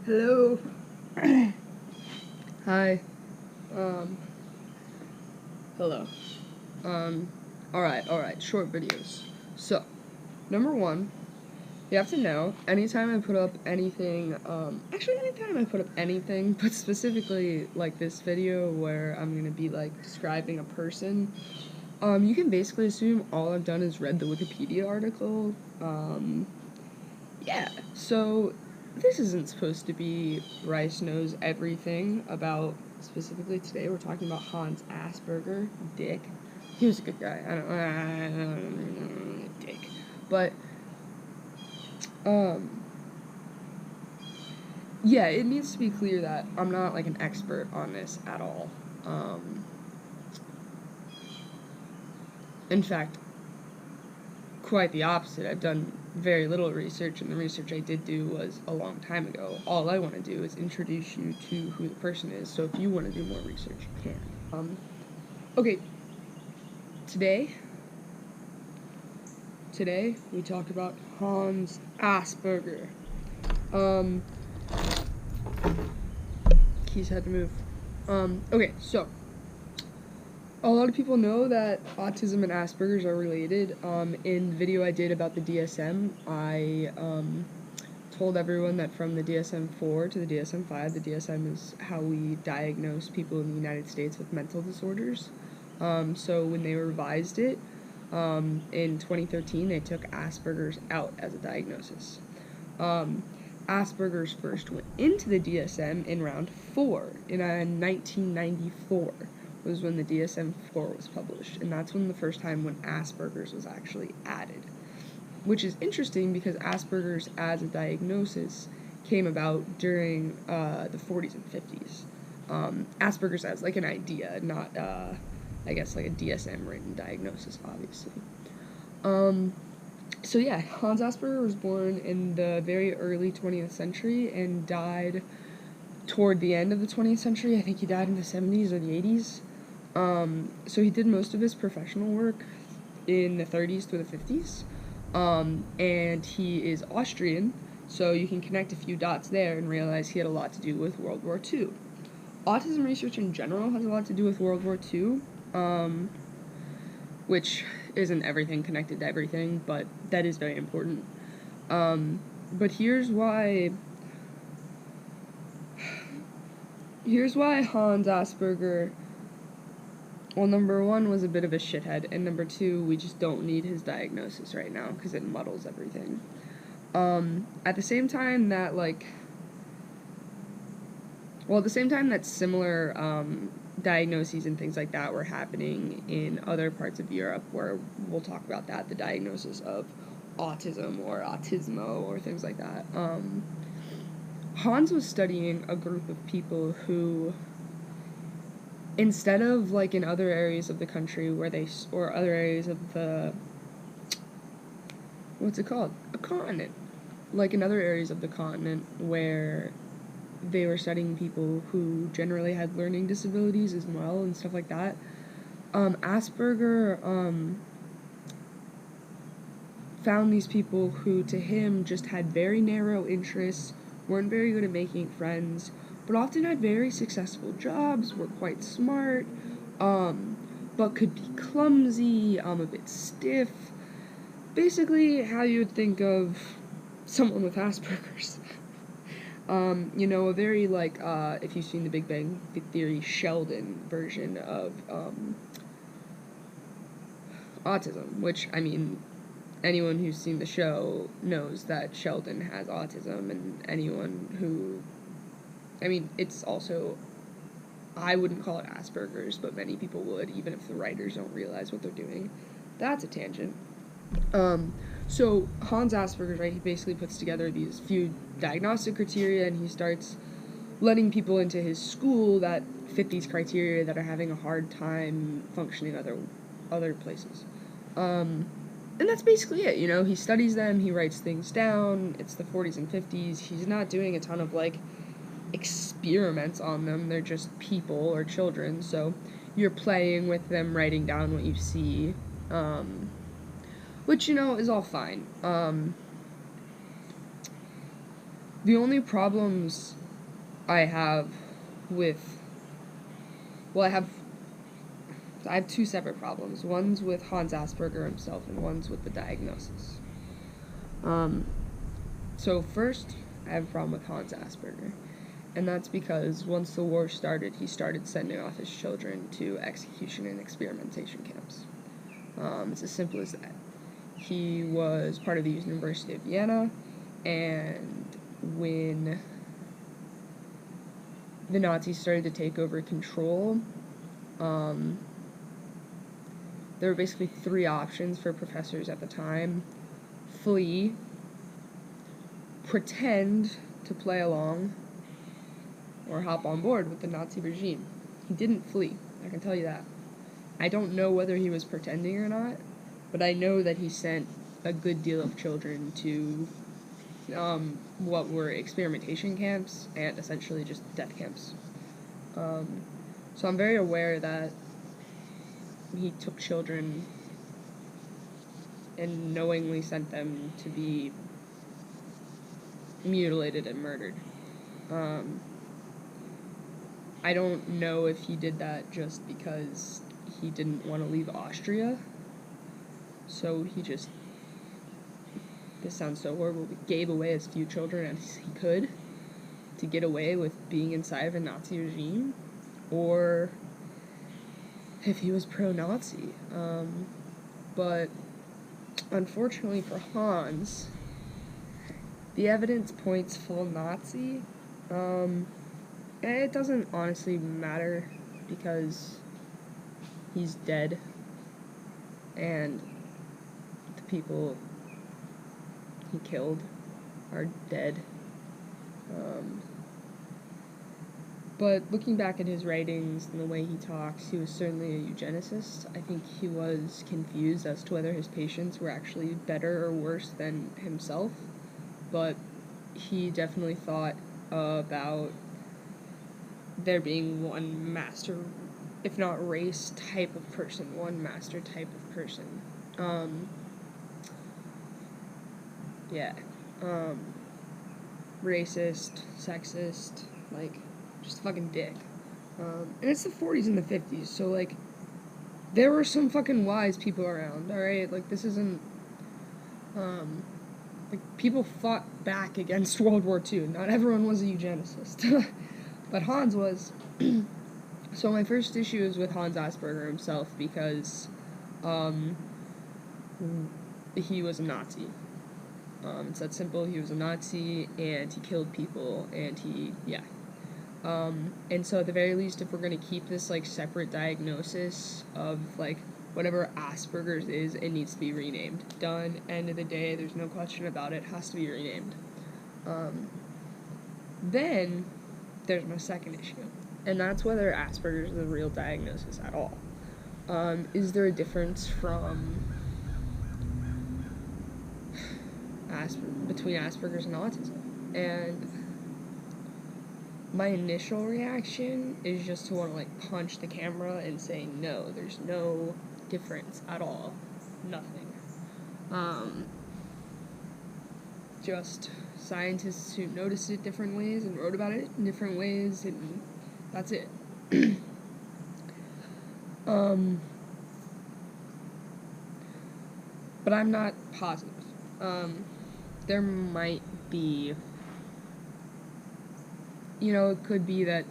Hello. Hi. Hello. Alright, short videos. So, number one, you have to know, anytime I put up anything, anytime I put up anything, but specifically, like, this video where I'm gonna be, like, describing a person, you can basically assume all I've done is read the Wikipedia article. Yeah, so this isn't supposed to be Rice knows everything about, specifically today we're talking about Hans Asperger, dick. He was a good guy, dick. But, yeah, it needs to be clear that I'm not, like, an expert on this at all. In fact, quite the opposite. I've done very little research, and the research I did do was a long time ago. All I want to do is introduce you to who the person is, so if you want to do more research, you can. Okay, today we talk about Hans Asperger. Keys had to move. Okay, so a lot of people know that autism and Asperger's are related. In the video I did about the DSM, I told everyone that from the DSM-4 to the DSM-5, the DSM is how we diagnose people in the United States with mental disorders. So when they revised it, in 2013, they took Asperger's out as a diagnosis. Asperger's first went into the DSM in round 4, in 1994. Was when the DSM-4 was published, and that's when the first time when Asperger's was actually added. Which is interesting because Asperger's as a diagnosis came about during the 40s and 50s. Asperger's as like an idea, not I guess like a DSM written diagnosis, obviously. So yeah, Hans Asperger was born in the very early 20th century and died toward the end of the 20th century. I think he died in the 70s or the 80s. So he did most of his professional work in the 30s through the 50s. And he is Austrian, so you can connect a few dots there and realize he had a lot to do with World War II. Autism research in general has a lot to do with World War II, which isn't everything connected to everything, but that is very important. But here's why Hans Asperger, well, number one, was a bit of a shithead, and number two, we just don't need his diagnosis right now, because it muddles everything. At the same time that, similar, diagnoses and things like that were happening in other parts of Europe, where we'll talk about that, the diagnosis of autism or autismo or things like that. Hans was studying a group of people who, instead of, like, in other areas of the country or other areas of the, a continent, like in other areas of the continent where they were studying people who generally had learning disabilities as well and stuff like that, Asperger, found these people who, to him, just had very narrow interests, weren't very good at making friends, but often had very successful jobs, were quite smart, but could be clumsy, a bit stiff. Basically, how you would think of someone with Asperger's. A very, if you've seen the Big Bang Theory Sheldon version of, autism, which, anyone who's seen the show knows that Sheldon has autism, and anyone who, it's also, I wouldn't call it Asperger's, but many people would, even if the writers don't realize what they're doing. That's a tangent. So Hans Asperger's, right, he basically puts together these few diagnostic criteria, and he starts letting people into his school that fit these criteria that are having a hard time functioning other places. And that's basically it, he studies them, he writes things down, it's the 40s and 50s, he's not doing a ton of, experiments on them, they're just people or children, so you're playing with them, writing down what you see, which, is all fine. The only problems I have with, well, I have two separate problems. One's with Hans Asperger himself, and one's with the diagnosis. So first, I have a problem with Hans Asperger, and that's because once the war started, he started sending off his children to execution and experimentation camps. It's as simple as that. He was part of the University of Vienna, and when the Nazis started to take over control, there were basically three options for professors at the time: flee, pretend to play along, or hop on board with the Nazi regime. He didn't flee, I can tell you that. I don't know whether he was pretending or not, but I know that he sent a good deal of children to what were experimentation camps and essentially just death camps. So I'm very aware that he took children and knowingly sent them to be mutilated and murdered. I don't know if he did that just because he didn't want to leave Austria, so he just, this sounds so horrible, but gave away as few children as he could to get away with being inside of a Nazi regime, or if he was pro-Nazi. But unfortunately for Hans, the evidence points full Nazi. It doesn't honestly matter because he's dead, and the people he killed are dead. But looking back at his writings and the way he talks, he was certainly a eugenicist. I think he was confused as to whether his patients were actually better or worse than himself, but he definitely thought about there being one master, if not race, type of person, one master type of person. Racist, sexist, like, just a fucking dick. And it's the 40s and the 50s, so, like, there were some fucking wise people around, alright? Like, this isn't, like, people fought back against World War II. Not everyone was a eugenicist. But Hans was. So my first issue is with Hans Asperger himself because, he was a Nazi. It's that simple. He was a Nazi, and he killed people, and and so at the very least, if we're gonna keep this, like, separate diagnosis of, like, whatever Asperger's is, it needs to be renamed. Done. End of the day, there's no question about it. Has to be renamed. Then there's my second issue, and that's whether Asperger's is a real diagnosis at all. Is there a difference between Asperger's and autism? And my initial reaction is just to want to, like, punch the camera and say, no, there's no difference at all. Nothing. Just scientists who noticed it different ways and wrote about it in different ways, and that's it. But I'm not positive. There might be, it could be that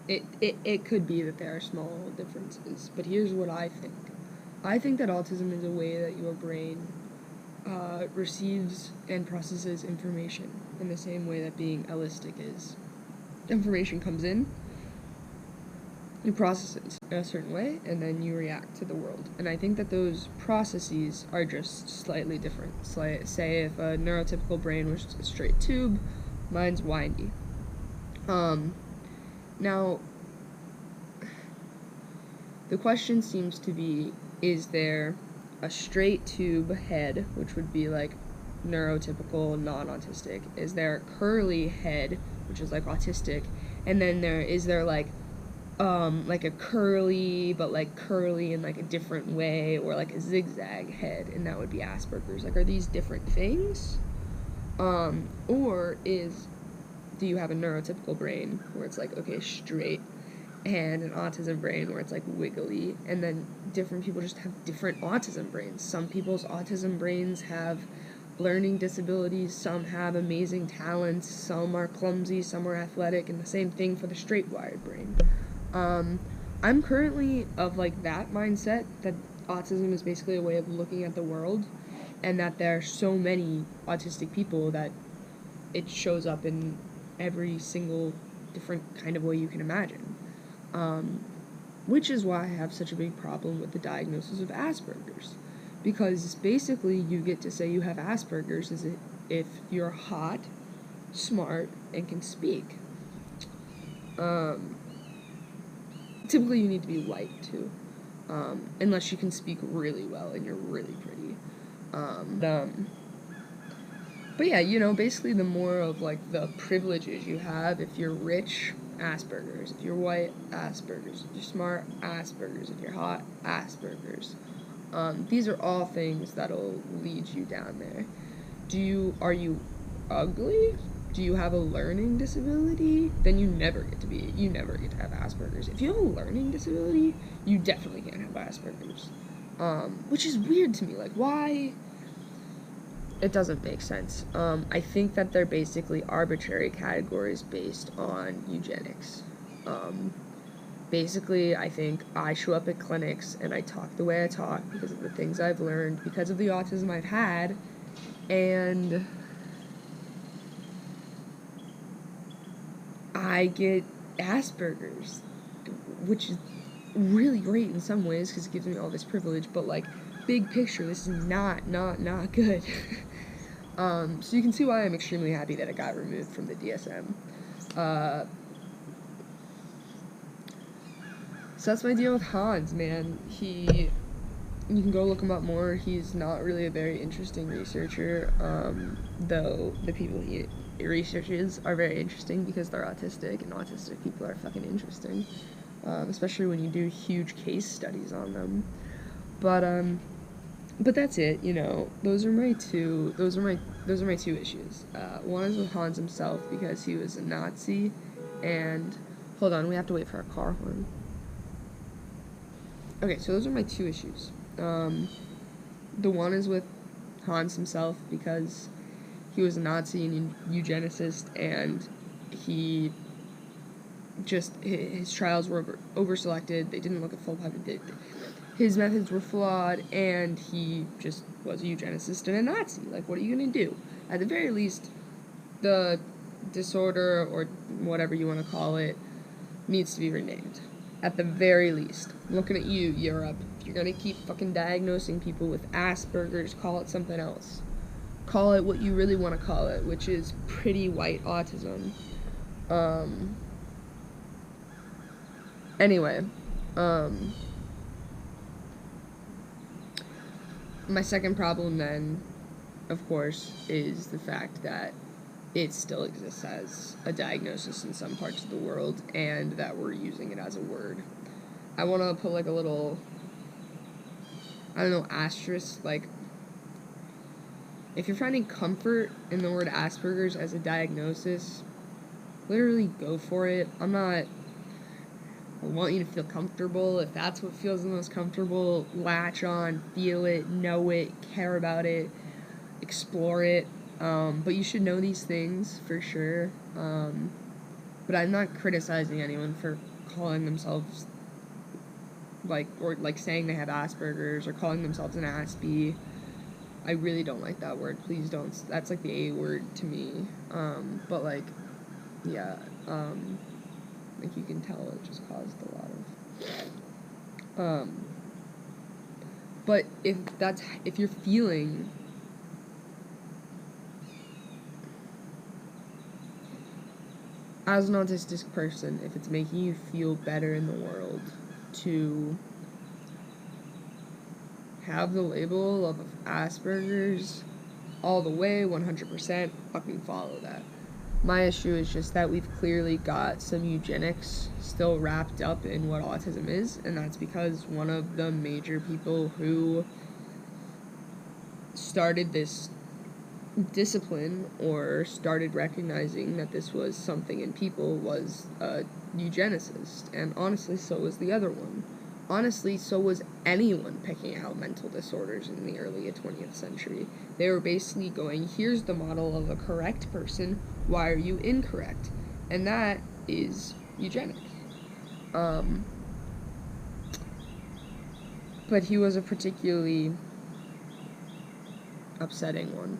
it could be that there are small differences, but here's what I think. I think that autism is a way that your brain receives and processes information in the same way that being allistic is. Information comes in, you process it in a certain way, and then you react to the world. And I think that those processes are just slightly different. Say if a neurotypical brain was just a straight tube, mine's windy. Now, the question seems to be, is there a straight tube head, which would be, like, neurotypical, non-autistic? Is there a curly head, which is, like, autistic? And then is there, like a curly, but, like, curly in, like, a different way, or, like, a zigzag head, and that would be Asperger's? Like, are these different things? Or is do you have a neurotypical brain where it's like, okay, straight, and an autism brain where it's like wiggly, and then different people just have different autism brains. Some people's autism brains have learning disabilities, some have amazing talents, some are clumsy, some are athletic, and the same thing for the straight-wired brain. I'm currently of like that mindset that autism is basically a way of looking at the world, and that there are so many autistic people that it shows up in every single different kind of way you can imagine. Which is why I have such a big problem with the diagnosis of Asperger's. Because basically you get to say you have Asperger's if you're hot, smart, and can speak. Typically you need to be light, too. Unless you can speak really well and you're really pretty. But yeah, you know, basically the more of, like, the privileges you have, if you're rich, Asperger's. If you're white, Asperger's. If you're smart, Asperger's. If you're hot, Asperger's. These are all things that'll lead you down there. Are you ugly? Do you have a learning disability? Then you never get to have Asperger's. If you have a learning disability, you definitely can't have Asperger's. Which is weird to me. Like, why? It doesn't make sense. I think that they're basically arbitrary categories based on eugenics. Basically, I think I show up at clinics and I talk the way I talk because of the things I've learned, because of the autism I've had, and I get Asperger's, which is really great in some ways because it gives me all this privilege, but, like, big picture, this is not good. So you can see why I'm extremely happy that it got removed from the DSM. So that's my deal with Hans, man. You can go look him up more. He's not really a very interesting researcher, though the people he researches are very interesting because they're autistic, and autistic people are fucking interesting, especially when you do huge case studies on them. But that's it, you know. Those are my two issues. One is with Hans himself because he was a Nazi, and hold on, we have to wait for our car horn. Okay, so those are my two issues. The one is with Hans himself because he was a Nazi and eugenicist, and his trials were over-selected. They didn't look at full population. His methods were flawed, and he just was a eugenicist and a Nazi. Like, what are you gonna do? At the very least, the disorder, or whatever you want to call it, needs to be renamed. At the very least. I'm looking at you, Europe. If you're gonna keep fucking diagnosing people with Asperger's, call it something else. Call it what you really want to call it, which is pretty white autism. Anyway, my second problem then, of course, is the fact that it still exists as a diagnosis in some parts of the world, and that we're using it as a word. I want to put, like, a little, I don't know, asterisk, like, if you're finding comfort in the word Asperger's as a diagnosis, literally go for it. I want you to feel comfortable. If that's what feels the most comfortable, latch on, feel it, know it, care about it, explore it. But you should know these things for sure. But I'm not criticizing anyone for calling themselves, or saying they have Asperger's, or calling themselves an Aspie. I really don't like that word. Please don't. That's like the A word to me. But, like, yeah, like you can tell it just caused a lot of, but if you're feeling, as an autistic person, if it's making you feel better in the world to have the label of Asperger's all the way, 100%, fucking follow that. My issue is just that we've clearly got some eugenics still wrapped up in what autism is, and that's because one of the major people who started this discipline or started recognizing that this was something in people was a eugenicist, and honestly, so was the other one. Honestly, so was anyone picking out mental disorders in the early 20th century. They were basically going, here's the model of a correct person, why are you incorrect? And that is eugenic. But he was a particularly upsetting one.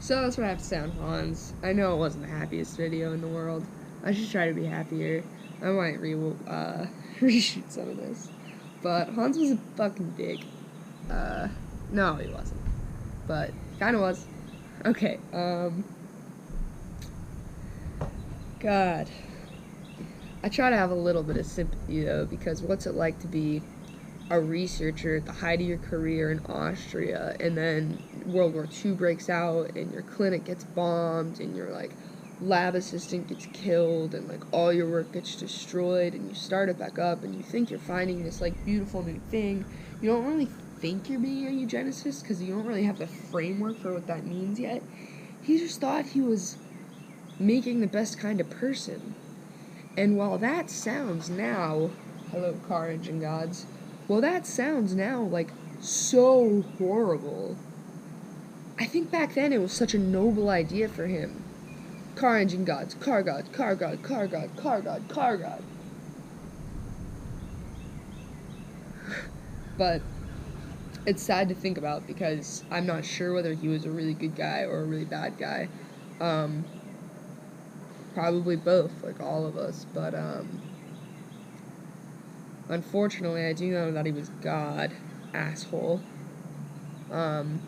So that's what I have to say on Hans. I know it wasn't the happiest video in the world. I should try to be happier. I might reshoot some of this. But Hans was a fucking dick. No, he wasn't. But kinda was. Okay, God. I try to have a little bit of sympathy, though, because what's it like to be a researcher at the height of your career in Austria, and then World War II breaks out, and your clinic gets bombed, and your, like, lab assistant gets killed, and, like, all your work gets destroyed, and you start it back up, and you think you're finding this, like, beautiful new thing. You don't really think you're being a eugenicist, because you don't really have the framework for what that means yet. He just thought he was making the best kind of person. And while that sounds now, hello car engine gods, well, that sounds now, like, so horrible. I think back then it was such a noble idea for him. Car engine gods, car god, car god, car god, car god, car god. But it's sad to think about because I'm not sure whether he was a really good guy or a really bad guy. Probably both, like all of us, but, unfortunately, I do know that he was God, asshole. And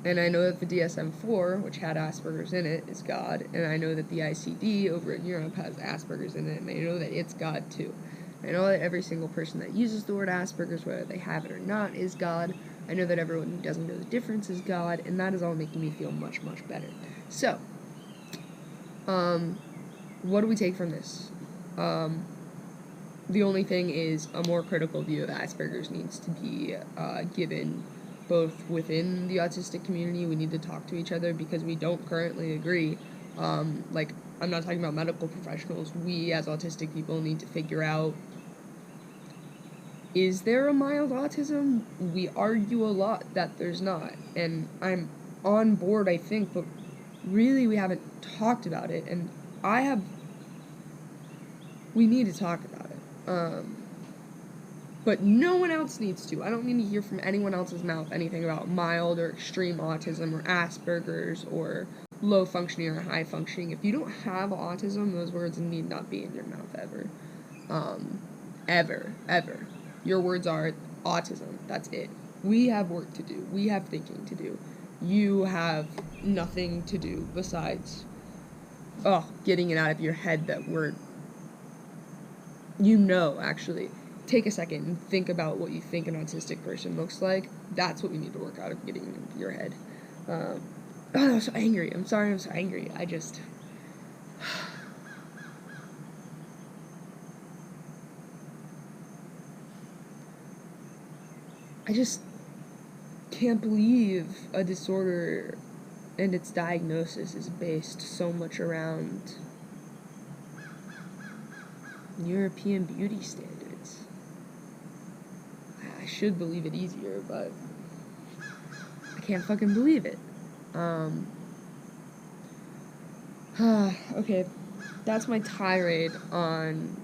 I know that the DSM-4, which had Asperger's in it, is God, and I know that the ICD over in Europe has Asperger's in it, and I know that it's God too. I know that every single person that uses the word Asperger's, whether they have it or not, is God. I know that everyone who doesn't know the difference is God, and that is all making me feel much, much better. So, what do we take from this? The only thing is a more critical view of Asperger's needs to be given both within the autistic community. We need to talk to each other because we don't currently agree. Like, I'm not talking about medical professionals. We, as autistic people, need to figure out, is there a mild autism? We argue a lot that there's not. And I'm on board, I think, but really we haven't talked about it. And we need to talk about it. But no one else needs to. I don't need to hear from anyone else's mouth anything about mild or extreme autism or Asperger's or low functioning or high functioning. If you don't have autism, those words need not be in your mouth ever. Ever. Your words are autism. That's it. We have work to do. We have thinking to do. You have nothing to do besides, getting it out of your head that word. Actually. Take a second and think about what you think an autistic person looks like. That's what we need to work out of getting into your head. I'm so angry. I'm sorry I'm so angry. I just can't believe a disorder and its diagnosis is based so much around European beauty standards. I should believe it easier, but I can't fucking believe it. Okay, that's my tirade on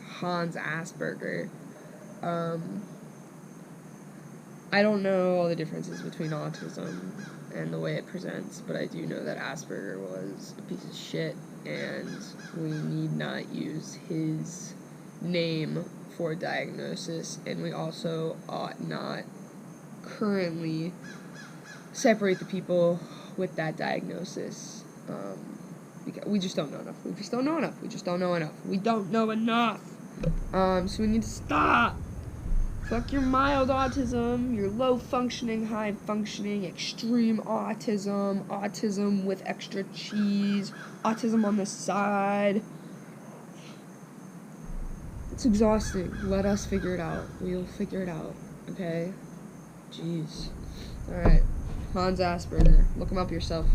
Hans Asperger. I don't know all the differences between autism and the way it presents, but I do know that Asperger was a piece of shit, and we need not use his name for diagnosis, and we also ought not currently separate the people with that diagnosis, because we just don't know enough. We just don't know enough. So we need to stop. Fuck your mild autism, your low functioning, high functioning, extreme autism, autism with extra cheese, autism on the side. It's exhausting. Let us figure it out. We'll figure it out, okay? Jeez. Alright. Hans Asperger. Look him up yourself.